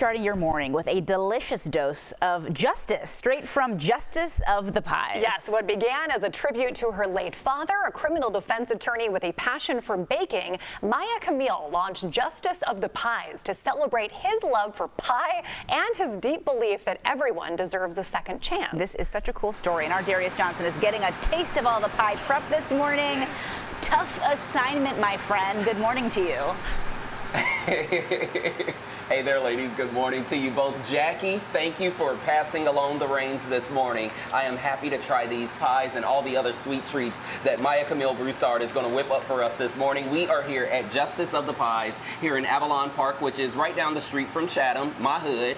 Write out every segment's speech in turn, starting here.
starting your morning with a delicious dose of justice, straight from Justice of the Pies. Yes, what began as a tribute to her late father, a criminal defense attorney with a passion for baking, Maya Camille launched Justice of the Pies to celebrate his love for pie and his deep belief that everyone deserves a second chance. This is such a cool story, and our Darius Johnson is getting a taste of all the pie prep this morning. Tough assignment, my friend. Good morning to you. Hey there, ladies. Good morning to you both. Jackie, thank you for passing along the reins this morning. I am happy to try these pies and all the other sweet treats that Maya Camille Broussard is going to whip up for us this morning. We are here at Justice of the Pies here in Avalon Park, which is right down the street from Chatham, my hood.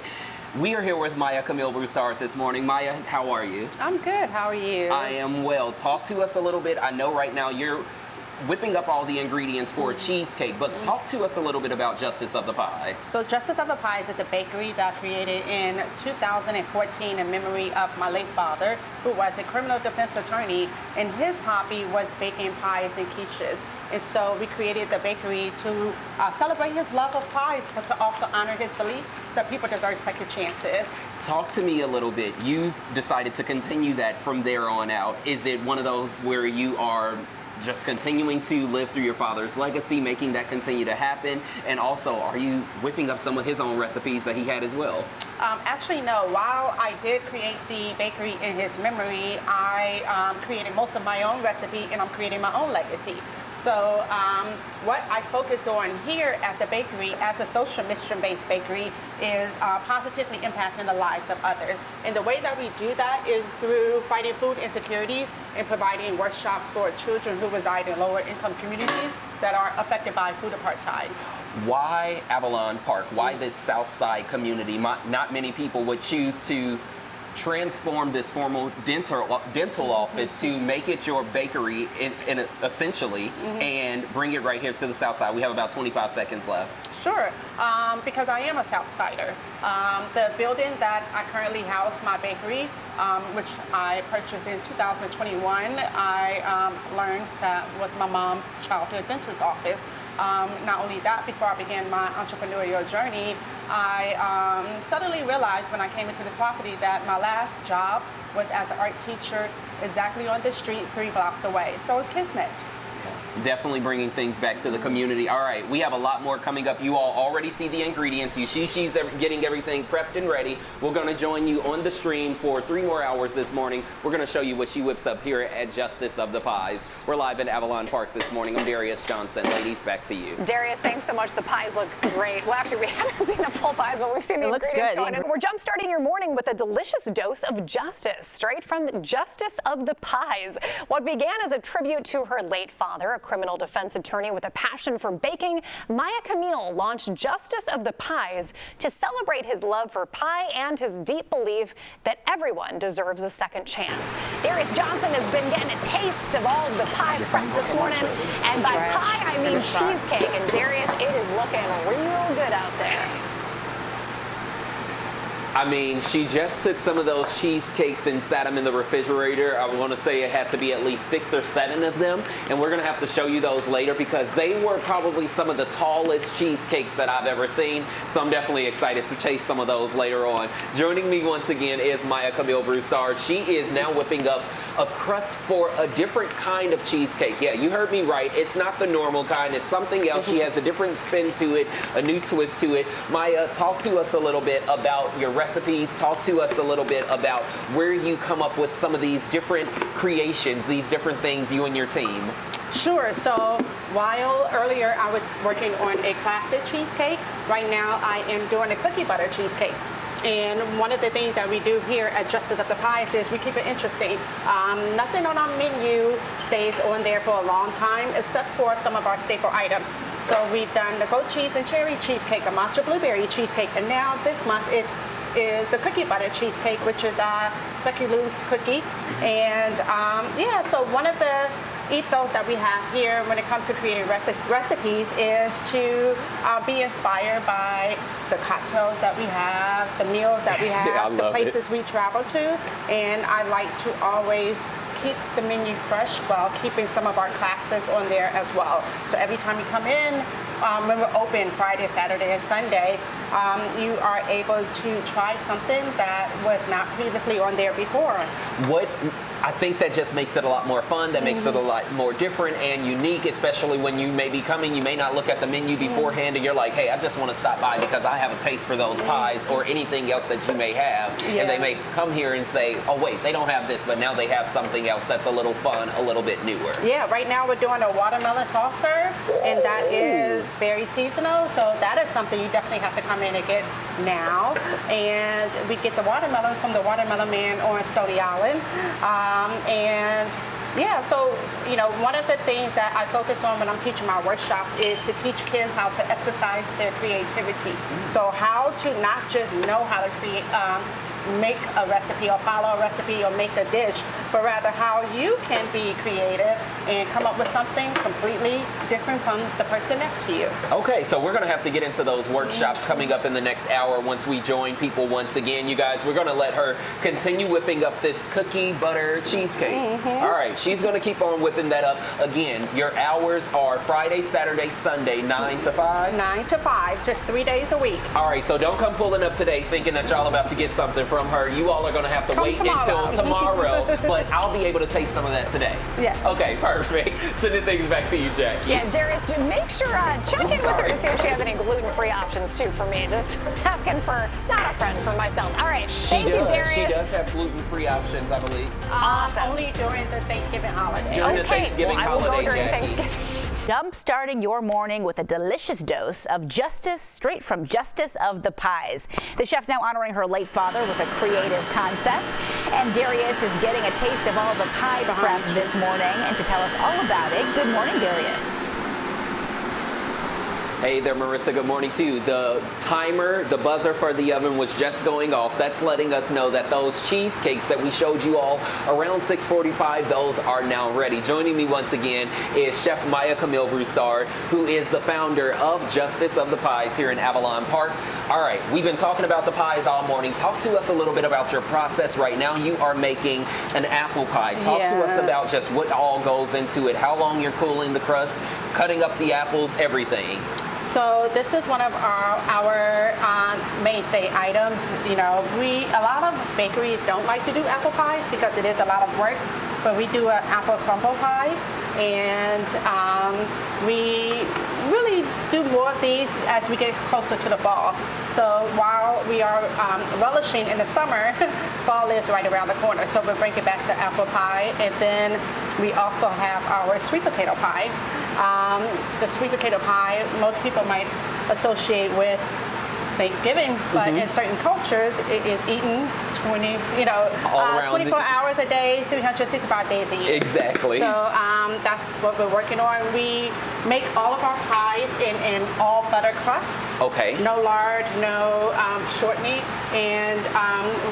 We are here with Maya Camille Broussard this morning. Maya, how are you? I'm good. How are you? I am well. Talk to us a little bit. I know right now you're whipping up all the ingredients for a cheesecake, but talk to us a little bit about Justice of the Pies. So Justice of the Pies is a bakery that I created in 2014 in memory of my late father, who was a criminal defense attorney, and his hobby was baking pies and quiches. And so we created the bakery to celebrate his love of pies, but to also honor his belief that people deserve second chances. Talk to me a little bit. You've decided to continue that from there on out. Is it one of those where you are just continuing to live through your father's legacy, making that continue to happen? And also, are you whipping up some of his own recipes that he had as well? Actually, no. While I did create the bakery in his memory, I created most of my own recipe, and I'm creating my own legacy. So what I focus on here at the bakery as a social mission-based bakery is positively impacting the lives of others. And the way that we do that is through fighting food insecurities and providing workshops for children who reside in lower income communities that are affected by food apartheid. Why Avalon Park? Why this South Side community? Not many people would choose to transform this formal dental office to make it your bakery essentially and bring it right here to the South Side. We have about 25 seconds left. Sure, because I am a South Sider. The building that I currently house my bakery, which I purchased in 2021, I learned that was my mom's childhood dentist office. Not only that, before I began my entrepreneurial journey, I suddenly realized when I came into the property that my last job was as an art teacher exactly on the street 3 blocks away. So it's kismet. Definitely bringing things back to the community. All right, we have a lot more coming up. You all already see the ingredients. She's getting everything prepped and ready. We're going to join you on the stream for 3 more hours this morning. We're going to show you what she whips up here at Justice of the Pies. We're live at Avalon Park this morning. I'm Darius Johnson. Ladies, back to you. Darius, thanks so much. The pies look great. Well, actually, we haven't seen the full pies, but we've seen the ingredients going in. We're jump-starting your morning with a delicious dose of justice, straight from Justice of the Pies. What began as a tribute to her late father, a criminal defense attorney with a passion for baking, Maya Camille launched Justice of the Pies to celebrate his love for pie and his deep belief that everyone deserves a second chance. Darius Johnson has been getting a taste of all of the pie prep this morning, and by pie I mean cheesecake. And Darius, it is looking real good out there. I mean, she just took some of those cheesecakes and sat them in the refrigerator. I want to say it had to be at least 6 or 7 of them. And we're going to have to show you those later because they were probably some of the tallest cheesecakes that I've ever seen. So I'm definitely excited to taste some of those later on. Joining me once again is Maya Camille Broussard. She is now whipping up a crust for a different kind of cheesecake. Yeah, you heard me right. It's not the normal kind. It's something else. She has a different spin to it, a new twist to it. Maya, talk to us a little bit about your recipes. Talk to us a little bit about where you come up with some of these different creations, these different things, you and your team. Sure. So while earlier I was working on a classic cheesecake, right now I am doing a cookie butter cheesecake. And one of the things that we do here at Justice of the Pies is we keep it interesting. Nothing on our menu stays on there for a long time except for some of our staple items. So we've done the goat cheese and cherry cheesecake, a matcha blueberry cheesecake, and now this month is the cookie butter cheesecake, which is a speculoos cookie. And yeah, so one of the ethos that we have here when it comes to creating recipes is to be inspired by the cocktails that we have, the meals that we have, the places we travel to. And I like to always keep the menu fresh while keeping some of our classes on there as well. So every time you come in, when we're open Friday, Saturday, and Sunday, you are able to try something that was not previously on there before. I think that just makes it a lot more fun. That makes it a lot more different and unique, especially when you may be coming. You may not look at the menu beforehand and you're like, hey, I just want to stop by because I have a taste for those pies or anything else that you may have. Yeah. And they may come here and say, oh, wait, they don't have this, but now they have something else that's a little fun, a little bit newer. Yeah, right now we're doing a watermelon soft serve, and that is very seasonal. So that is something you definitely have to come in and get now. And we get the watermelons from the Watermelon Man on Stony Island. And yeah, so, you know, one of the things that I focus on when I'm teaching my workshop is to teach kids how to exercise their creativity. So how to not just know how to create, make a recipe or follow a recipe or make a dish, but rather how you can be creative and come up with something completely different from the person next to you. Okay, so we're going to have to get into those workshops coming up in the next hour once we join people once again. You guys, we're going to let her continue whipping up this cookie butter cheesecake. All right, she's going to keep on whipping that up. Again, your hours are Friday, Saturday, Sunday, 9 to 5? 9 to 5, just 3 days a week. All right, so don't come pulling up today thinking that y'all about to get something from her. You all are going to have to wait until tomorrow, but I'll be able to taste some of that today. Yeah. Okay, perfect. Sending things back to you, Jackie. Yeah, Darius, make sure check in with her to see if she has any gluten-free options too for me. Just asking for not a friend, for myself. All right, thank you, Darius. She does have gluten-free options, I believe. Awesome. Only during the Thanksgiving holiday. During the Thanksgiving I will go holiday, during Jackie. Thanksgiving. Jump-starting your morning with a delicious dose of justice straight from Justice of the Pies. The chef now honoring her late father with a creative concept. And Darius is getting a taste of all the pie prep this morning. And to tell us all about it, good morning, Darius. Hey there, Marissa. Good morning to you. The timer, the buzzer for the oven was just going off. That's letting us know that those cheesecakes that we showed you all around 6:45, those are now ready. Joining me once again is Chef Maya Camille Broussard, who is the founder of Justice of the Pies here in Avalon Park. All right, we've been talking about the pies all morning. Talk to us a little bit about your process right now. You are making an apple pie. Talk to us about just what all goes into it, how long you're cooling the crust, cutting up the apples, everything. So this is one of our mainstay items. You know, a lot of bakeries don't like to do apple pies because it is a lot of work, but we do an apple crumble pie, and we really do more of these as we get closer to the fall. So while we are relishing in the summer, fall is right around the corner. So we'll bring it back to apple pie, and then we also have our sweet potato pie. The sweet potato pie, most people might associate with Thanksgiving, but in certain cultures, it is eaten 24 hours a day, 365 days a year. Exactly. So that's what we're working on. We make all of our pies in an all butter crust. Okay. No lard, no shortening, and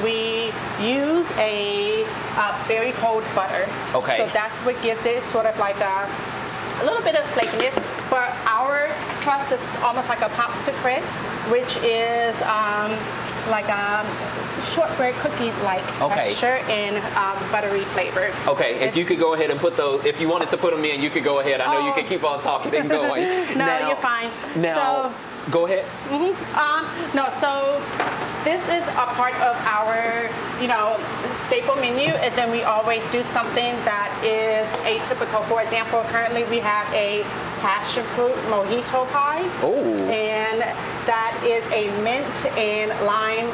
we use a very cold butter. Okay. So that's what gives it sort of like a little bit of flakiness, but our crust is almost like a popsicle, which is like a shortbread cookie-like texture and buttery flavor. Okay, if you could go ahead and put those, if you wanted to put them in, you could go ahead. I know you could keep on talking and going. No, you're fine. Now, go ahead. No, so this is a part of our, staple menu, and then we always do something that is atypical. For example, currently we have a passion fruit mojito pie. Oh. And that is a mint and lime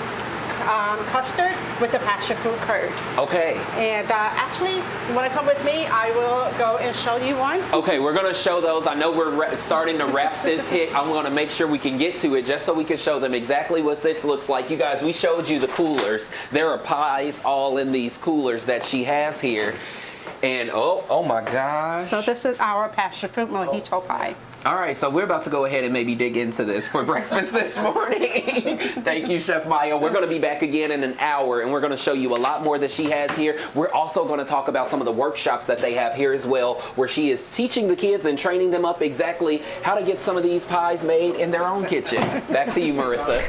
custard with the passion fruit curd. Okay. And actually, you want to come with me? I will go and show you one. Okay, we're going to show those. I know we're starting to wrap this hit. I'm going to make sure we can get to it just so we can show them exactly what this looks like. You guys, we showed you the coolers. There are pies all in these coolers that she has here. And oh my gosh. So this is our passion fruit mojito pie. All right, so we're about to go ahead and maybe dig into this for breakfast this morning. Thank you, Chef Maya. We're going to be back again in an hour, and we're going to show you a lot more that she has here. We're also going to talk about some of the workshops that they have here as well, where she is teaching the kids and training them up exactly how to get some of these pies made in their own kitchen. Back to you, Marissa.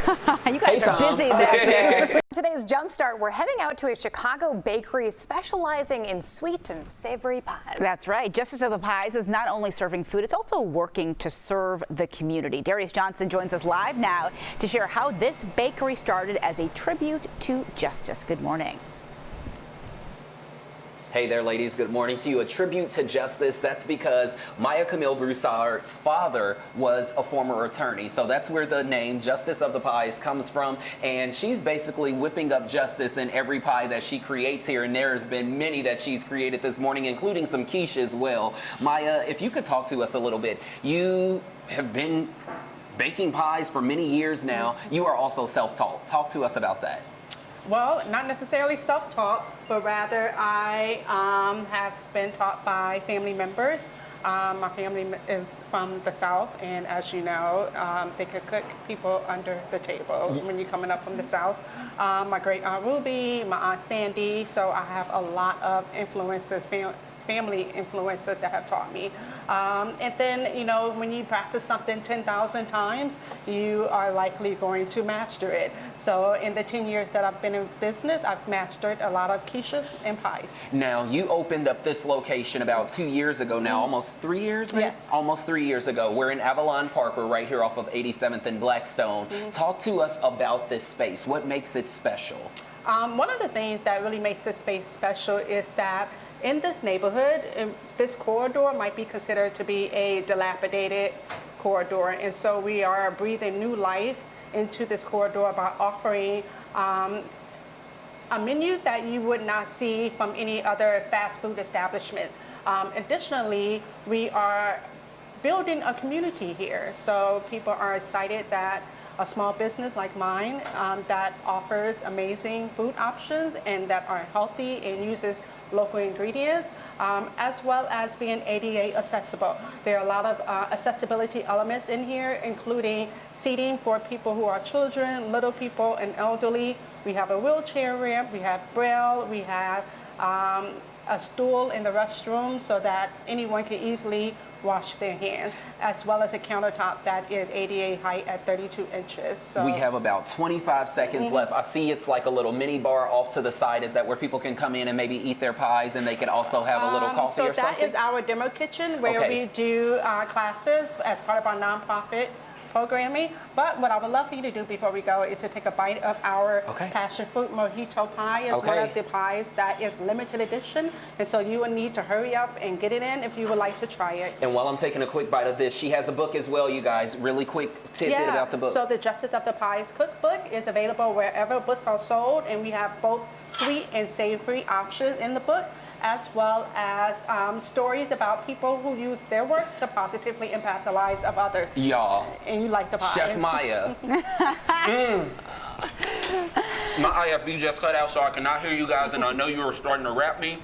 You guys are busy back there. Today's Jumpstart, we're heading out to a Chicago bakery specializing in sweet and savory pies. That's right. Justice of the Pies is not only serving food, it's also working to serve the community. Darius Johnson joins us live now to share how this bakery started as a tribute to justice. Good morning. Hey there, ladies. Good morning to you. A tribute to justice. That's because Maya Camille Broussard's father was a former attorney. So that's where the name Justice of the Pies comes from. And she's basically whipping up justice in every pie that she creates here. And there's been many that she's created this morning, including some quiche as well. Maya, if you could talk to us a little bit. You have been baking pies for many years now. You are also self-taught. Talk to us about that. Well, not necessarily self-taught, but rather I have been taught by family members. My family is from the South, and as you know, they could cook people under the table when you're coming up from the South. My great aunt Ruby, my aunt Sandy, so I have a lot of influences, family influences that have taught me. And then, you know, when you practice something 10,000 times, you are likely going to master it. So in the 10 years that I've been in business, I've mastered a lot of quiches and pies. Now, you opened up this location about 2 years ago now, almost 3 years, maybe? Yes. Almost 3 years ago. We're in Avalon Park. We're right here off of 87th and Blackstone. Talk to us about this space. What makes it special? One of the things that really makes this space special is that in this neighborhood, this corridor might be considered to be a dilapidated corridor. And so we are breathing new life into this corridor by offering a menu that you would not see from any other fast food establishment. Additionally, we are building a community here. So people are excited that a small business like mine that offers amazing food options and that are healthy and uses local ingredients, as well as being ADA accessible. There are a lot of accessibility elements in here, including seating for people who are children, little people, and elderly. We have a wheelchair ramp, we have braille, we have a stool in the restroom so that anyone can easily wash their hands, as well as a countertop that is ADA height at 32 inches. So we have about 25 seconds left. I see it's like a little mini bar off to the side. Is that where people can come in and maybe eat their pies and they can also have a little coffee or something? So that is our demo kitchen where we do classes as part of our nonprofit programming. But what I would love for you to do before we go is to take a bite of our passion fruit mojito pie. It's one of the pies that is limited edition, and so you will need to hurry up and get it in if you would like to try it. And while I'm taking a quick bite of this, she has a book as well, you guys. Really quick tidbit about the book. So the Justice of the Pies cookbook is available wherever books are sold, and we have both sweet and savory options in the book, as well as stories about people who use their work to positively impact the lives of others. Y'all. And you like the pie. Chef Maya. My IFB just cut out, so I cannot hear you guys, and I know you were starting to rap me.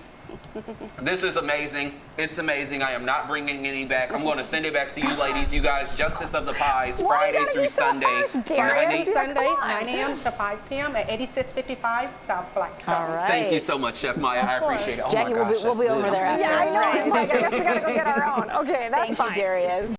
This is amazing. It's amazing. I am not bringing any back. I'm going to send it back to you ladies. You guys, Justice of the Pies, Friday through Sunday. Sunday, 9 a.m. to 5 p.m. at 8655 South Blackstone. All right. Thank you so much, Chef Maya. I appreciate it. Oh Jackie, my gosh, we'll be over there after. Yeah, I know. I guess we got to go get our own. Okay, that's fine. Thank you, Darius.